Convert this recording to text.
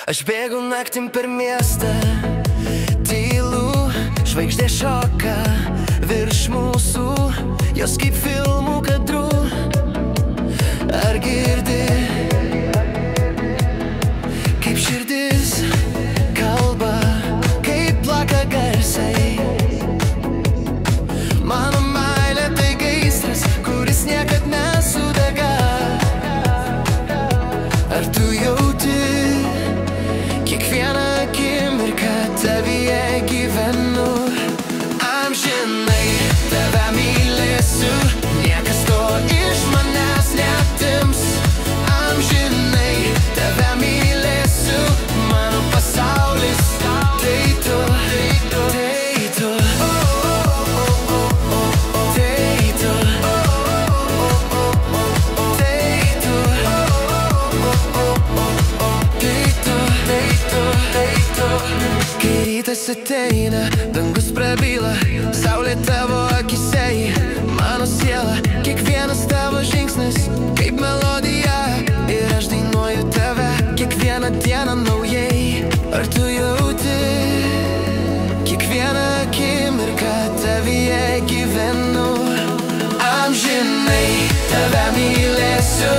Aš bėgu naktim per miestą, tylu, žvaigždė šoka virš mūsų, jos kaip filmų kadrų. Ar girdi, kaip širdis kalba, kaip plaka garsai? Mano meilė tai gaisras, kuris niekad nesudega. Ar tu jauti kiekvieną akimirką tavyje gyvenu? Amžinai tave mylėsiu, niekas to iš manęs neatims. Amžinai tave mylėsiu, mano pasaulis tai tu, tai tu, tai tu, tai tu. Kai rytas ateina, dangus prabyla, saulė tavo akise, mano siela, kiekvienas tavo žingsnis kaip melodija, ir aš dainuoju tave kiekvieną dieną naujai. Ar tu jauti kiekvieną akimirką tavyje gyvenu? Amžinai tave mylėsiu,